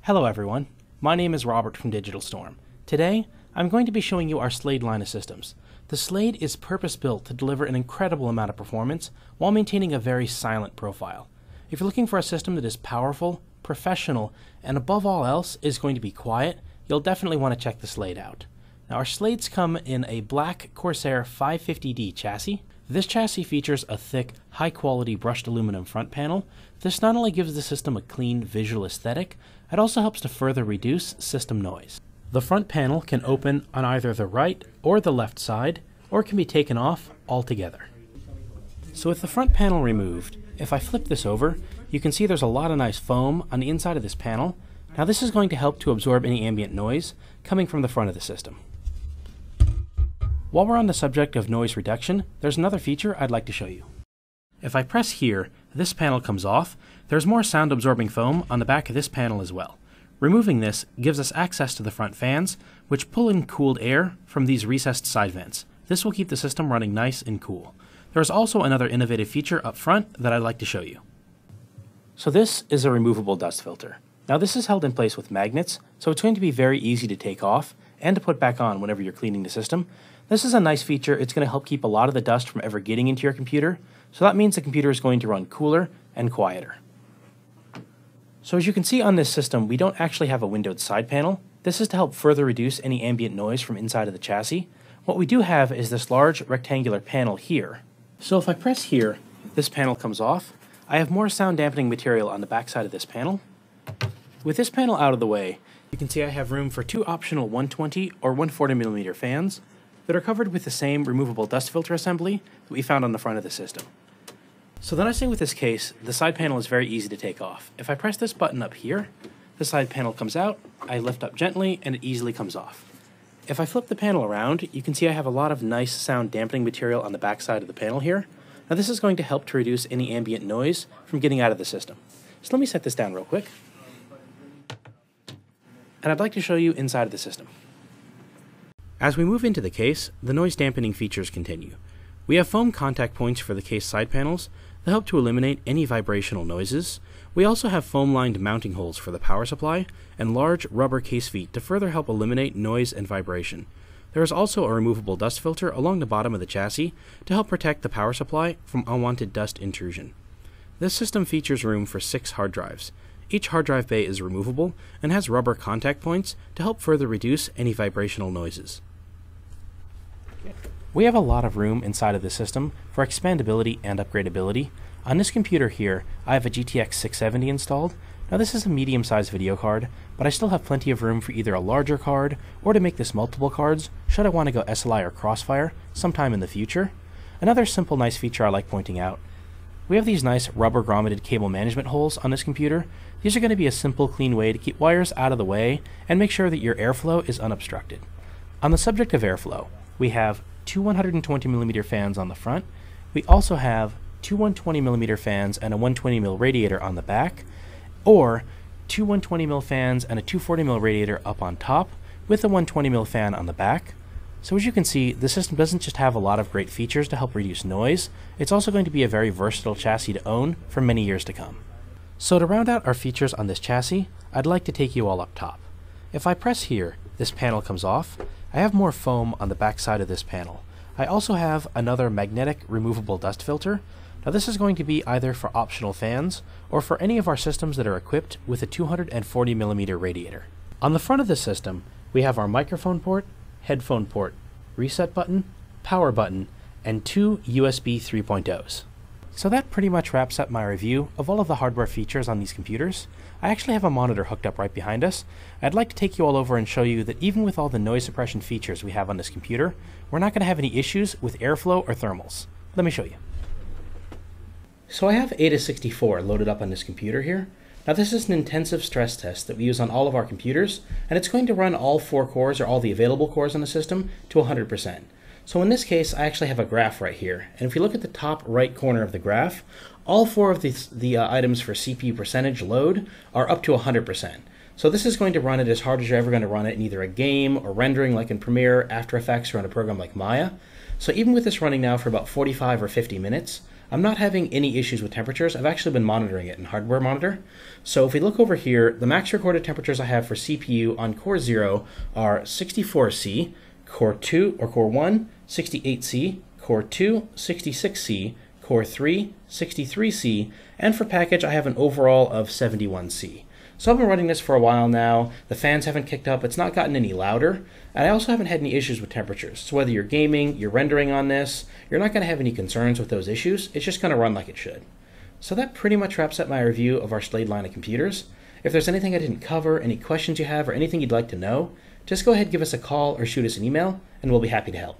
Hello everyone, my name is Robert from Digital Storm. Today, I'm going to be showing you our Slade line of systems. The Slade is purpose-built to deliver an incredible amount of performance while maintaining a very silent profile. If you're looking for a system that is powerful, professional, and above all else is going to be quiet, you'll definitely want to check the Slade out. Now our Slades come in a black Corsair 550D chassis. This chassis features a thick, high-quality brushed aluminum front panel. This not only gives the system a clean visual aesthetic, it also helps to further reduce system noise. The front panel can open on either the right or the left side, or can be taken off altogether. So with the front panel removed, if I flip this over, you can see there's a lot of nice foam on the inside of this panel. Now this is going to help to absorb any ambient noise coming from the front of the system. While we're on the subject of noise reduction, there's another feature I'd like to show you. If I press here, this panel comes off. There's more sound absorbing foam on the back of this panel as well. Removing this gives us access to the front fans, which pull in cooled air from these recessed side vents. This will keep the system running nice and cool. There's also another innovative feature up front that I'd like to show you. So this is a removable dust filter. Now this is held in place with magnets, so it's going to be very easy to take off and to put back on whenever you're cleaning the system. This is a nice feature. It's going to help keep a lot of the dust from ever getting into your computer, so that means the computer is going to run cooler and quieter. So as you can see on this system, we don't actually have a windowed side panel. This is to help further reduce any ambient noise from inside of the chassis. What we do have is this large rectangular panel here. So if I press here, this panel comes off. I have more sound dampening material on the back side of this panel. With this panel out of the way, you can see I have room for two optional 120 or 140mm fans that are covered with the same removable dust filter assembly that we found on the front of the system. So the nice thing with this case, the side panel is very easy to take off. If I press this button up here, the side panel comes out, I lift up gently, and it easily comes off. If I flip the panel around, you can see I have a lot of nice sound dampening material on the back side of the panel here. Now this is going to help to reduce any ambient noise from getting out of the system. So let me set this down real quick. And I'd like to show you inside of the system. As we move into the case, the noise dampening features continue. We have foam contact points for the case side panels that help to eliminate any vibrational noises. We also have foam-lined mounting holes for the power supply and large rubber case feet to further help eliminate noise and vibration. There is also a removable dust filter along the bottom of the chassis to help protect the power supply from unwanted dust intrusion. This system features room for 6 hard drives. Each hard drive bay is removable and has rubber contact points to help further reduce any vibrational noises. We have a lot of room inside of the system for expandability and upgradability. On this computer here, I have a GTX 670 installed. Now this is a medium-sized video card, but I still have plenty of room for either a larger card or to make this multiple cards should I want to go SLI or Crossfire sometime in the future. Another simple nice feature I like pointing out, we have these nice rubber grommeted cable management holes on this computer. These are going to be a simple, clean way to keep wires out of the way and make sure that your airflow is unobstructed. On the subject of airflow, we have two 120mm fans on the front. We also have two 120mm fans and a 120mm radiator on the back, or two 120mm fans and a 240mm radiator up on top with a 120mm fan on the back. So as you can see, the system doesn't just have a lot of great features to help reduce noise, it's also going to be a very versatile chassis to own for many years to come. So to round out our features on this chassis, I'd like to take you all up top. If I press here, this panel comes off. I have more foam on the back side of this panel. I also have another magnetic removable dust filter. Now this is going to be either for optional fans or for any of our systems that are equipped with a 240mm radiator. On the front of the system, we have our microphone port, headphone port, reset button, power button, and two USB 3.0s. So that pretty much wraps up my review of all of the hardware features on these computers. I actually have a monitor hooked up right behind us. I'd like to take you all over and show you that even with all the noise suppression features we have on this computer, we're not going to have any issues with airflow or thermals. Let me show you. So I have Ada64 loaded up on this computer here. Now this is an intensive stress test that we use on all of our computers, and it's going to run all 4 cores or all the available cores on the system to 100%. So in this case, I actually have a graph right here, and if you look at the top right corner of the graph, all 4 of the items for CPU percentage load are up to 100%. So this is going to run it as hard as you're ever going to run it in either a game or rendering like in Premiere, After Effects, or in a program like Maya. So even with this running now for about 45 or 50 minutes, I'm not having any issues with temperatures. I've actually been monitoring it in Hardware Monitor. So if we look over here, the max recorded temperatures I have for CPU on Core 0 are 64C, Core 2 or Core 1, 68C, Core 2, 66C, Core 3, 63C, and for package I have an overall of 71C. So I've been running this for a while now. The fans haven't kicked up, it's not gotten any louder, and I also haven't had any issues with temperatures. So whether you're gaming, you're rendering on this, you're not going to have any concerns with those issues. It's just going to run like it should. So that pretty much wraps up my review of our Slade line of computers. If there's anything I didn't cover, any questions you have, or anything you'd like to know, just go ahead and give us a call or shoot us an email, and we'll be happy to help.